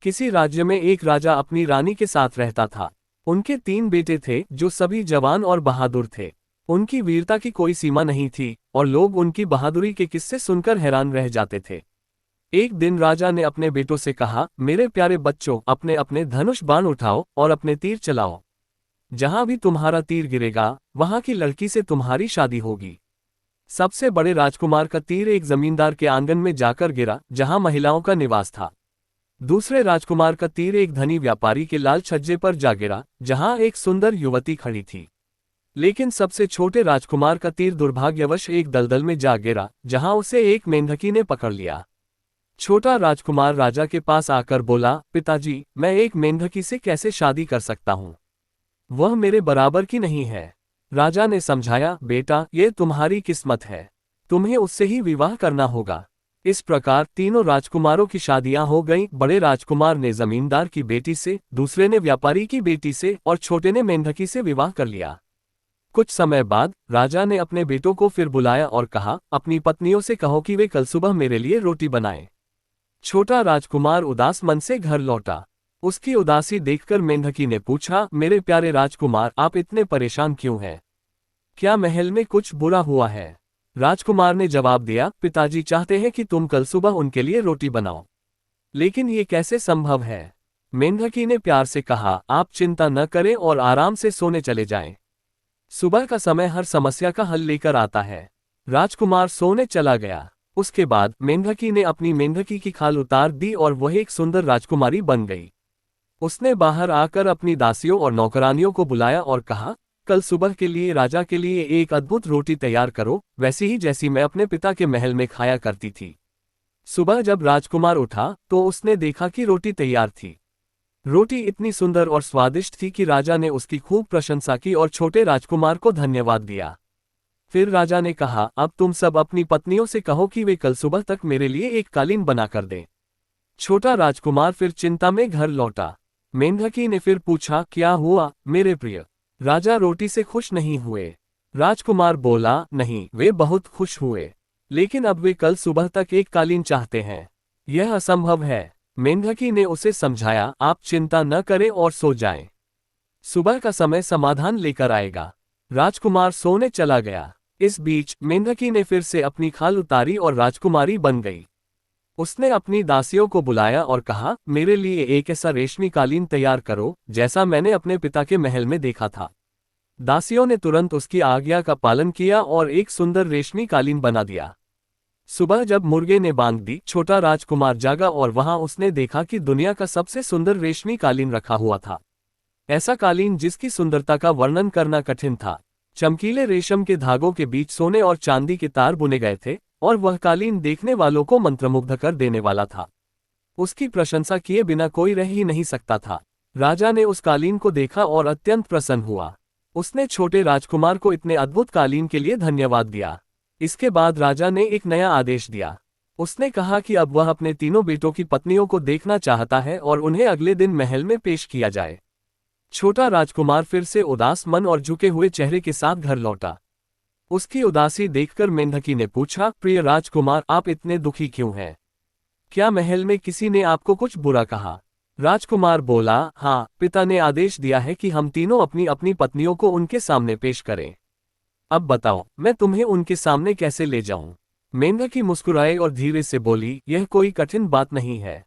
किसी राज्य में एक राजा अपनी रानी के साथ रहता था। उनके 3 बेटे थे जो सभी जवान और बहादुर थे। उनकी वीरता की कोई सीमा नहीं थी और लोग उनकी बहादुरी के किस्से सुनकर हैरान रह जाते थे। एक दिन राजा ने अपने बेटों से कहा, मेरे प्यारे बच्चों, अपने अपने धनुष बाण उठाओ और अपने तीर चलाओ। जहां भी तुम्हारा तीर गिरेगा वहां की लड़की से तुम्हारी शादी होगी। सबसे बड़े राजकुमार का तीर एक जमींदार के आंगन में जाकर गिरा जहां महिलाओं का निवास था। दूसरे राजकुमार का तीर एक धनी व्यापारी के लाल छज्जे पर जा गिरा जहां एक सुंदर युवती खड़ी थी। लेकिन सबसे छोटे राजकुमार का तीर दुर्भाग्यवश एक दलदल में जा गिरा जहां उसे एक मेंढकी ने पकड़ लिया। छोटा राजकुमार राजा के पास आकर बोला, पिताजी, मैं एक मेंढकी से कैसे शादी कर सकता हूँ? वह मेरे बराबर की नहीं है। राजा ने समझाया, बेटा, ये तुम्हारी किस्मत है, तुम्हें उससे ही विवाह करना होगा। इस प्रकार तीनों राजकुमारों की शादियां हो गईं। बड़े राजकुमार ने जमींदार की बेटी से, दूसरे ने व्यापारी की बेटी से और छोटे ने मेंढकी से विवाह कर लिया। कुछ समय बाद राजा ने अपने बेटों को फिर बुलाया और कहा, अपनी पत्नियों से कहो कि वे कल सुबह मेरे लिए रोटी बनाएं। छोटा राजकुमार उदास मन से घर लौटा। उसकी उदासी देखकर मेंढकी ने पूछा, मेरे प्यारे राजकुमार, आप इतने परेशान क्यों हैं? क्या महल में कुछ बुरा हुआ है? राजकुमार ने जवाब दिया, पिताजी चाहते हैं कि तुम कल सुबह उनके लिए रोटी बनाओ। लेकिन ये कैसे संभव है? मेंढकी ने प्यार से कहा, आप चिंता न करें और आराम से सोने चले जाएं। सुबह का समय हर समस्या का हल लेकर आता है। राजकुमार सोने चला गया। उसके बाद मेंढकी ने अपनी मेंढकी की खाल उतार दी और वह एक सुंदर राजकुमारी बन गई। उसने बाहर आकर अपनी दासियों और नौकरानियों को बुलाया और कहा, कल सुबह के लिए राजा के लिए एक अद्भुत रोटी तैयार करो, वैसी ही जैसी मैं अपने पिता के महल में खाया करती थी। सुबह जब राजकुमार उठा तो उसने देखा कि रोटी तैयार थी। रोटी इतनी सुंदर और स्वादिष्ट थी कि राजा ने उसकी खूब प्रशंसा की और छोटे राजकुमार को धन्यवाद दिया। फिर राजा ने कहा, अब तुम सब अपनी पत्नियों से कहो कि वे कल सुबह तक मेरे लिए एक कालीन बना कर दें। छोटा राजकुमार फिर चिंता में घर लौटा। मेंढकी ने फिर पूछा, क्या हुआ मेरे प्रिय? राजा रोटी से खुश नहीं हुए। राजकुमार बोला, नहीं, वे बहुत खुश हुए, लेकिन अब वे कल सुबह तक एक कालीन चाहते हैं। यह असंभव है। मेंढकी ने उसे समझाया, आप चिंता न करें और सो जाएं। सुबह का समय समाधान लेकर आएगा। राजकुमार सोने चला गया। इस बीच मेंढकी ने फिर से अपनी खाल उतारी और राजकुमारी बन गई। उसने अपनी दासियों को बुलाया और कहा, मेरे लिए एक ऐसा रेशमी कालीन तैयार करो जैसा मैंने अपने पिता के महल में देखा था। दासियों ने तुरंत उसकी आज्ञा का पालन किया और एक सुंदर रेशमी कालीन बना दिया। सुबह जब मुर्गे ने बांग दी, छोटा राजकुमार जागा और वहां उसने देखा कि दुनिया का सबसे सुंदर रेशमी कालीन रखा हुआ था। ऐसा कालीन जिसकी सुंदरता का वर्णन करना कठिन था। चमकीले रेशम के धागों के बीच सोने और चांदी के तार बुने गए थे और वह कालीन देखने वालों को मंत्रमुग्ध कर देने वाला था। उसकी प्रशंसा किए बिना कोई रह ही नहीं सकता था। राजा ने उस कालीन को देखा और अत्यंत प्रसन्न हुआ। उसने छोटे राजकुमार को इतने अद्भुत कालीन के लिए धन्यवाद दिया। इसके बाद राजा ने एक नया आदेश दिया। उसने कहा कि अब वह अपने तीनों बेटों की पत्नियों को देखना चाहता है और उन्हें अगले दिन महल में पेश किया जाए। छोटा राजकुमार फिर से उदास मन और झुके हुए चेहरे के साथ घर लौटा। उसकी उदासी देखकर मेंढकी ने पूछा, प्रिय राजकुमार, आप इतने दुखी क्यों हैं? क्या महल में किसी ने आपको कुछ बुरा कहा? राजकुमार बोला, हाँ, पिता ने आदेश दिया है कि हम तीनों अपनी अपनी पत्नियों को उनके सामने पेश करें। अब बताओ, मैं तुम्हें उनके सामने कैसे ले जाऊं? मेंढकी मुस्कुराई और धीरे से बोली, यह कोई कठिन बात नहीं है।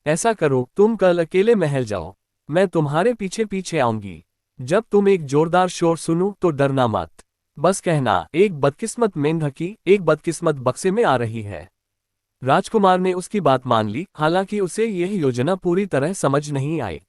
ऐसा करो, तुम कल अकेले महल जाओ, मैं तुम्हारे पीछे पीछे आऊंगी। जब तुम एक जोरदार शोर सुनो तो डरना मत। बस कहना, एक बदकिस्मत मेंढकी एक बदकिस्मत बक्से में आ रही है। राजकुमार ने उसकी बात मान ली, हालांकि उसे यह योजना पूरी तरह समझ नहीं आई।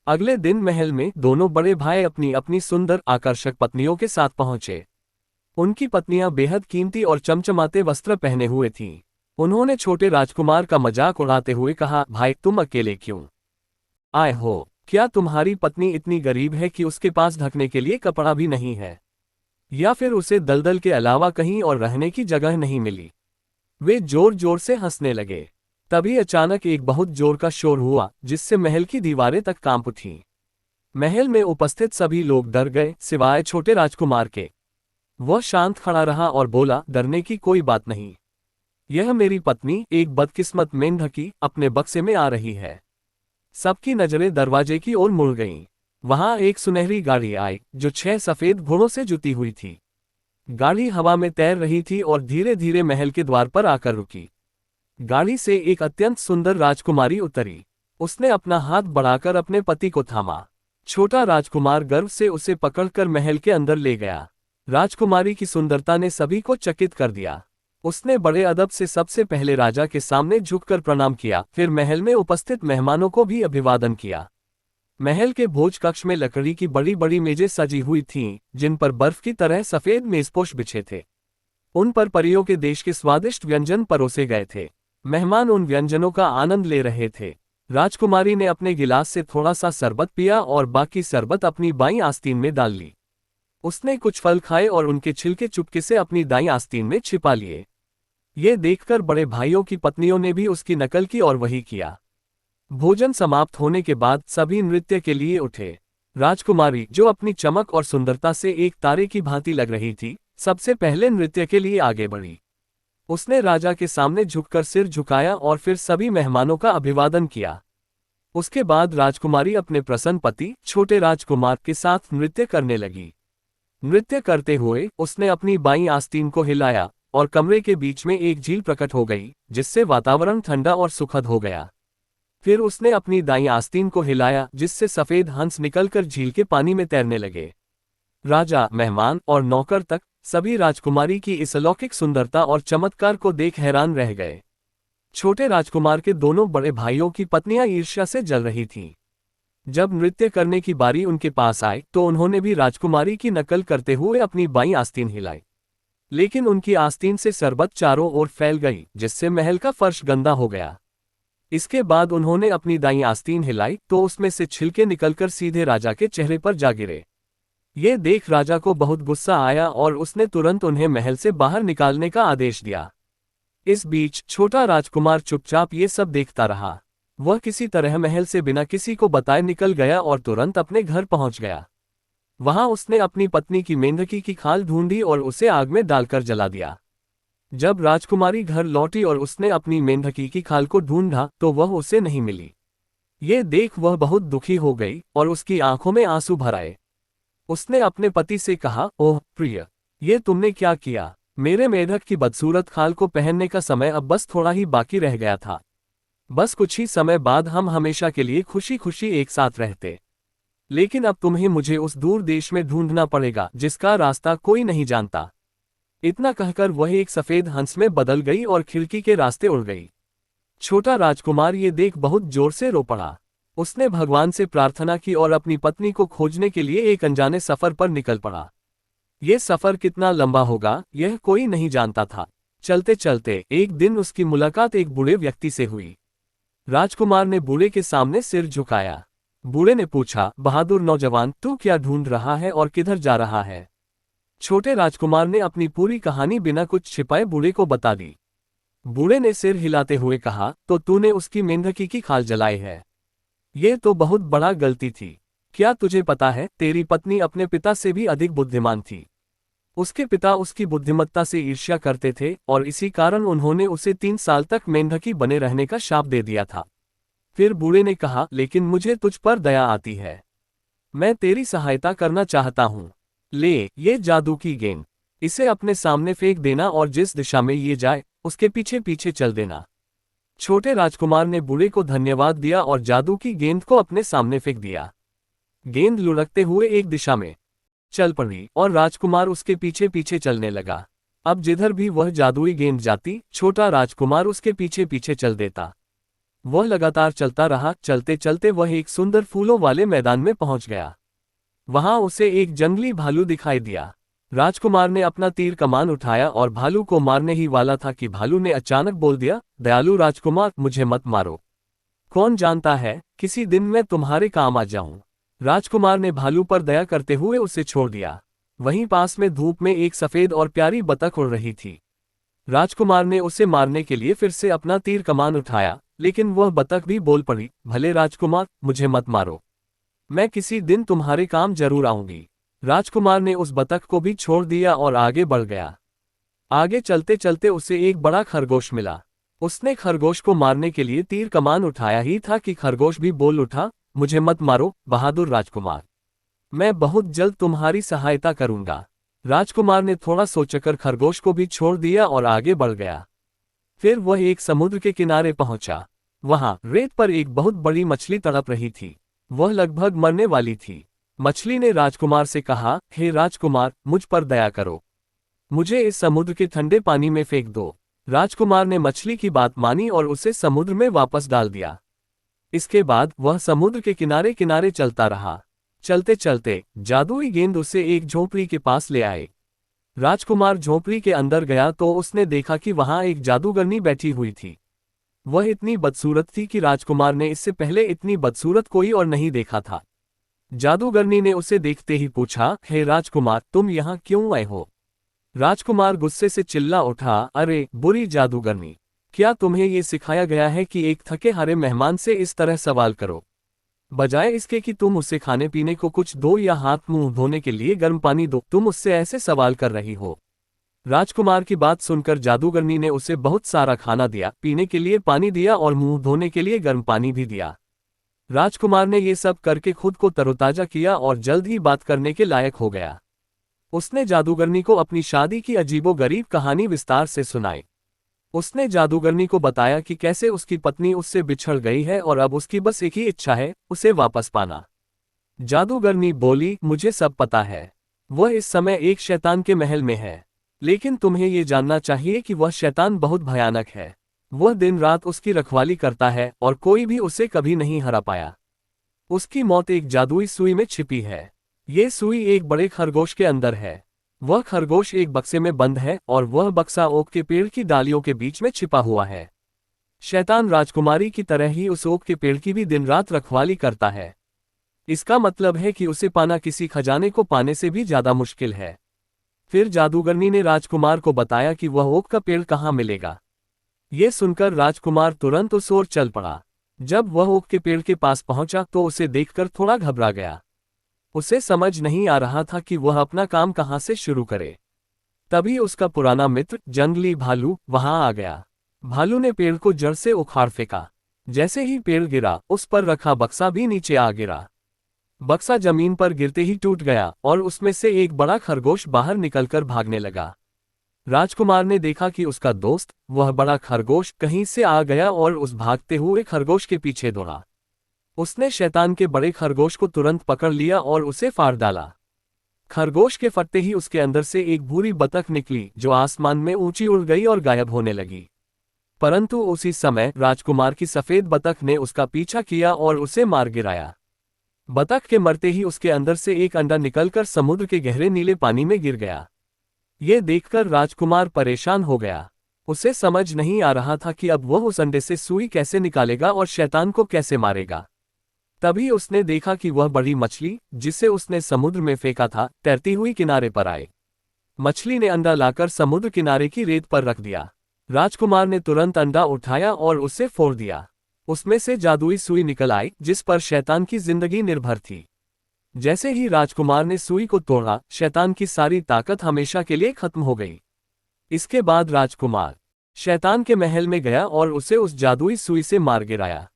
अगले दिन महल में दोनों बड़े भाई अपनी अपनी सुंदर आकर्षक पत्नियों के साथ पहुंचे। उनकी पत्नियां बेहद कीमती और चमचमाते वस्त्र पहने हुए थीं। उन्होंने छोटे राजकुमार का मजाक उड़ाते हुए कहा, भाई, तुम अकेले क्यों आए हो? क्या तुम्हारी पत्नी इतनी गरीब है कि उसके पास ढकने के लिए कपड़ा भी नहीं है? या फिर उसे दलदल के अलावा कहीं और रहने की जगह नहीं मिली? वे जोर जोर से हंसने लगे। तभी अचानक एक बहुत जोर का शोर हुआ जिससे महल की दीवारें तक कांप उठीं। महल में उपस्थित सभी लोग डर गए सिवाय छोटे राजकुमार के। वह शांत खड़ा रहा और बोला, डरने की कोई बात नहीं। यह मेरी पत्नी, एक बदकिस्मत मेंढकी, अपने बक्से में आ रही है। सबकी नजरें दरवाजे की ओर मुड़ गईं। वहां एक सुनहरी गाड़ी आई जो 6 सफेद घोड़ों से जुती हुई थी। गाड़ी हवा में तैर रही थी और धीरे धीरे महल के द्वार पर आकर रुकी। गाड़ी से एक अत्यंत सुंदर राजकुमारी उतरी। उसने अपना हाथ बढ़ाकर अपने पति को थामा। छोटा राजकुमार गर्व से उसे पकड़कर महल के अंदर ले गया। राजकुमारी की सुंदरता ने सभी को चकित कर दिया। उसने बड़े अदब से सबसे पहले राजा के सामने झुककर प्रणाम किया, फिर महल में उपस्थित मेहमानों को भी अभिवादन किया। महल के भोज कक्ष में लकड़ी की बड़ी बड़ी मेजें सजी हुई थीं, जिन पर बर्फ की तरह सफेद मेजपोश बिछे थे। उन पर परियों के देश के स्वादिष्ट व्यंजन परोसे गए थे। मेहमान उन व्यंजनों का आनंद ले रहे थे। राजकुमारी ने अपने गिलास से थोड़ा सा शरबत पिया और बाकी शरबत अपनी बाईं आस्तीन में डाल ली। उसने कुछ फल खाए और उनके छिलके चुपके से अपनी दाईं आस्तीन में छिपा लिए। ये देखकर बड़े भाइयों की पत्नियों ने भी उसकी नकल की और वही किया। भोजन समाप्त होने के बाद सभी नृत्य के लिए उठे। राजकुमारी, जो अपनी चमक और सुंदरता से एक तारे की भांति लग रही थी, सबसे पहले नृत्य के लिए आगे बढ़ी। उसने राजा के सामने झुककर सिर झुकाया और फिर सभी मेहमानों का अभिवादन किया। उसके बाद राजकुमारी अपने प्रसन्न पति छोटे राजकुमार के साथ नृत्य करने लगी। नृत्य करते हुए उसने अपनी बाईं आस्तीन को हिलाया और कमरे के बीच में एक झील प्रकट हो गई, जिससे वातावरण ठंडा और सुखद हो गया। फिर उसने अपनी दाईं आस्तीन को हिलाया, जिससे सफेद हंस निकलकर झील के पानी में तैरने लगे। राजा, मेहमान और नौकर तक सभी राजकुमारी की इस अलौकिक सुंदरता और चमत्कार को देख हैरान रह गए। छोटे राजकुमार के दोनों बड़े भाइयों की पत्नियां ईर्ष्या से जल रही थीं। जब नृत्य करने की बारी उनके पास आई तो उन्होंने भी राजकुमारी की नकल करते हुए अपनी बाईं आस्तीन हिलाई, लेकिन उनकी आस्तीन से शरबत चारों ओर फैल गई, जिससे महल का फर्श गंदा हो गया। इसके बाद उन्होंने अपनी दाईं आस्तीन हिलाई तो उसमें से छिलके निकलकर सीधे राजा के चेहरे पर जा गिरे। ये देख राजा को बहुत गुस्सा आया और उसने तुरंत उन्हें महल से बाहर निकालने का आदेश दिया। इस बीच छोटा राजकुमार चुपचाप ये सब देखता रहा। वह किसी तरह महल से बिना किसी को बताए निकल गया और तुरंत अपने घर पहुंच गया। वहां उसने अपनी पत्नी की मेंढकी की खाल ढूंढी और उसे आग में डालकर जला दिया। जब राजकुमारी घर लौटी और उसने अपनी मेंढकी की खाल को ढूंढा तो वह उसे नहीं मिली। ये देख वह बहुत दुखी हो गई और उसकी आंखों में आंसू भर आए। उसने अपने पति से कहा, ओह प्रिय, ये तुमने क्या किया? मेरे मेढक की बदसूरत खाल को पहनने का समय अब बस थोड़ा ही बाकी रह गया था। बस कुछ ही समय बाद हम हमेशा के लिए खुशी खुशी एक साथ रहते। लेकिन अब तुम्हें मुझे उस दूर देश में ढूंढना पड़ेगा जिसका रास्ता कोई नहीं जानता। इतना कहकर वह एक सफेद हंस में बदल गई और खिड़की के रास्ते उड़ गई। छोटा राजकुमार ये देख बहुत जोर से रो पड़ा। उसने भगवान से प्रार्थना की और अपनी पत्नी को खोजने के लिए एक अनजाने सफर पर निकल पड़ा। यह सफर कितना लंबा होगा यह कोई नहीं जानता था। चलते चलते एक दिन उसकी मुलाकात एक बूढ़े व्यक्ति से हुई। राजकुमार ने बूढ़े के सामने सिर झुकाया। बूढ़े ने पूछा, बहादुर नौजवान, तू क्या ढूंढ रहा है और किधर जा रहा है? छोटे राजकुमार ने अपनी पूरी कहानी बिना कुछ छिपाए बूढ़े को बता दी। बूढ़े ने सिर हिलाते हुए कहा, तो तूने उसकी मेंढकी की खाल जलाई है। यह तो बहुत बड़ा गलती थी। क्या तुझे पता है, तेरी पत्नी अपने पिता से भी अधिक बुद्धिमान थी। उसके पिता उसकी बुद्धिमत्ता से ईर्ष्या करते थे और इसी कारण उन्होंने उसे 3 साल तक मेंढकी बने रहने का शाप दे दिया था। फिर बूढ़े ने कहा, लेकिन मुझे तुझ पर दया आती है। मैं तेरी सहायता करना चाहता हूँ। ले, ये जादू की गेंद। इसे अपने सामने फेंक देना और जिस दिशा में ये जाए उसके पीछे पीछे चल देना। छोटे राजकुमार ने बूढ़े को धन्यवाद दिया और जादू की गेंद को अपने सामने फेंक दिया। गेंद लुढ़कते हुए एक दिशा में चल पड़ी और राजकुमार उसके पीछे पीछे चलने लगा। अब जिधर भी वह जादुई गेंद जाती, छोटा राजकुमार उसके पीछे पीछे चल देता। वह लगातार चलता रहा। चलते चलते वह एक सुंदर फूलों वाले मैदान में पहुंच गया। वहां उसे एक जंगली भालू दिखाई दिया। राजकुमार ने अपना तीर कमान उठाया और भालू को मारने ही वाला था कि भालू ने अचानक बोल दिया, दयालु राजकुमार, मुझे मत मारो। कौन जानता है, किसी दिन मैं तुम्हारे काम आ जाऊं। राजकुमार ने भालू पर दया करते हुए उसे छोड़ दिया। वहीं पास में धूप में एक सफेद और प्यारी बतख उड़ रही थी। राजकुमार ने उसे मारने के लिए फिर से अपना तीर कमान उठाया, लेकिन वह बतख भी बोल पड़ी, भले राजकुमार, मुझे मत मारो। मैं किसी दिन तुम्हारे काम जरूर आऊंगी। राजकुमार ने उस बतख को भी छोड़ दिया और आगे बढ़ गया। आगे चलते चलते उसे एक बड़ा खरगोश मिला। उसने खरगोश को मारने के लिए तीर कमान उठाया ही था कि खरगोश भी बोल उठा, मुझे मत मारो बहादुर राजकुमार, मैं बहुत जल्द तुम्हारी सहायता करूंगा। राजकुमार ने थोड़ा सोचकर खरगोश को भी छोड़ दिया और आगे बढ़ गया। फिर वह एक समुद्र के किनारे पहुंचा। वहां रेत पर एक बहुत बड़ी मछली तड़प रही थी। वह लगभग मरने वाली थी। मछली ने राजकुमार से कहा, हे राजकुमार, मुझ पर दया करो, मुझे इस समुद्र के ठंडे पानी में फेंक दो। राजकुमार ने मछली की बात मानी और उसे समुद्र में वापस डाल दिया। इसके बाद वह समुद्र के किनारे किनारे चलता रहा। चलते चलते जादुई गेंद उसे एक झोपड़ी के पास ले आए। राजकुमार झोपड़ी के अंदर गया तो उसने देखा कि वहां एक जादूगरनी बैठी हुई थी। वह इतनी बदसूरत थी कि राजकुमार ने इससे पहले इतनी बदसूरत कोई और नहीं देखा था। जादूगरनी ने उसे देखते ही पूछा, हे राजकुमार, तुम यहाँ क्यों आए हो? राजकुमार गुस्से से चिल्ला उठा, अरे बुरी जादूगरनी, क्या तुम्हें ये सिखाया गया है कि एक थके हारे मेहमान से इस तरह सवाल करो? बजाय इसके कि तुम उसे खाने पीने को कुछ दो या हाथ मुंह धोने के लिए गर्म पानी दो, तुम उससे ऐसे सवाल कर रही हो। राजकुमार की बात सुनकर जादूगरनी ने उसे बहुत सारा खाना दिया, पीने के लिए पानी दिया और मुंह धोने के लिए गर्म पानी भी दिया। राजकुमार ने ये सब करके खुद को तरोताजा किया और जल्द ही बात करने के लायक हो गया। उसने जादूगरनी को अपनी शादी की अजीबोगरीब कहानी विस्तार से सुनाई। उसने जादूगरनी को बताया कि कैसे उसकी पत्नी उससे बिछड़ गई है और अब उसकी बस एक ही इच्छा है, उसे वापस पाना। जादूगरनी बोली, मुझे सब पता है। वह इस समय एक शैतान के महल में है, लेकिन तुम्हें ये जानना चाहिए कि वह शैतान बहुत भयानक है। वह दिन रात उसकी रखवाली करता है और कोई भी उसे कभी नहीं हरा पाया। उसकी मौत एक जादुई सुई में छिपी है। ये सुई एक बड़े खरगोश के अंदर है। वह खरगोश एक बक्से में बंद है और वह बक्सा ओक के पेड़ की डालियों के बीच में छिपा हुआ है। शैतान राजकुमारी की तरह ही उस ओक के पेड़ की भी दिन रात रखवाली करता है। इसका मतलब है कि उसे पाना किसी खजाने को पाने से भी ज्यादा मुश्किल है। फिर जादूगरनी ने राजकुमार को बताया कि वह ओक का पेड़ कहाँ मिलेगा। ये सुनकर राजकुमार तुरंत उस ओर चल पड़ा। जब वह ओक के पेड़ के पास पहुंचा तो उसे देखकर थोड़ा घबरा गया। उसे समझ नहीं आ रहा था कि वह अपना काम कहां से शुरू करे। तभी उसका पुराना मित्र जंगली भालू वहां आ गया। भालू ने पेड़ को जड़ से उखाड़ फेंका। जैसे ही पेड़ गिरा, उस पर रखा बक्सा भी नीचे आ गिरा। बक्सा जमीन पर गिरते ही टूट गया और उसमें से एक बड़ा खरगोश बाहर निकलकर भागने लगा। राजकुमार ने देखा कि उसका दोस्त, वह बड़ा खरगोश, कहीं से आ गया और उस भागते हुए खरगोश के पीछे दौड़ा। उसने शैतान के बड़े खरगोश को तुरंत पकड़ लिया और उसे फाड़ डाला। खरगोश के फटते ही उसके अंदर से एक भूरी बतख निकली जो आसमान में ऊंची उड़ गई और गायब होने लगी। परंतु उसी समय राजकुमार की सफेद बतख ने उसका पीछा किया और उसे मार गिराया। बतख के मरते ही उसके अंदर से एक अंडा निकलकर समुद्र के गहरे नीले पानी में गिर गया। ये देखकर राजकुमार परेशान हो गया। उसे समझ नहीं आ रहा था कि अब वह उस अंडे से सुई कैसे निकालेगा और शैतान को कैसे मारेगा। तभी उसने देखा कि वह बड़ी मछली, जिसे उसने समुद्र में फेंका था, तैरती हुई किनारे पर आई। मछली ने अंडा लाकर समुद्र किनारे की रेत पर रख दिया। राजकुमार ने तुरंत अंडा उठाया और उसे फोड़ दिया। उसमें से जादुई सुई निकल आई जिस पर शैतान की जिंदगी निर्भर थी। जैसे ही राजकुमार ने सुई को तोड़ा, शैतान की सारी ताकत हमेशा के लिए खत्म हो गई। इसके बाद राजकुमार शैतान के महल में गया और उसे उस जादुई सुई से मार गिराया।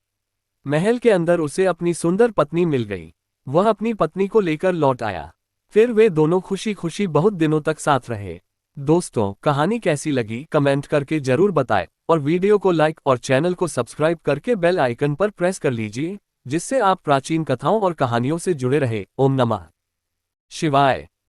महल के अंदर उसे अपनी सुंदर पत्नी मिल गई। वह अपनी पत्नी को लेकर लौट आया। फिर वे दोनों खुशी खुशी बहुत दिनों तक साथ रहे। दोस्तों, कहानी कैसी लगी कमेंट करके जरूर बताएं और वीडियो को लाइक और चैनल को सब्सक्राइब करके बेल आइकन पर प्रेस कर लीजिए, जिससे आप प्राचीन कथाओं और कहानियों से जुड़े रहे। ओम नमः शिवाय।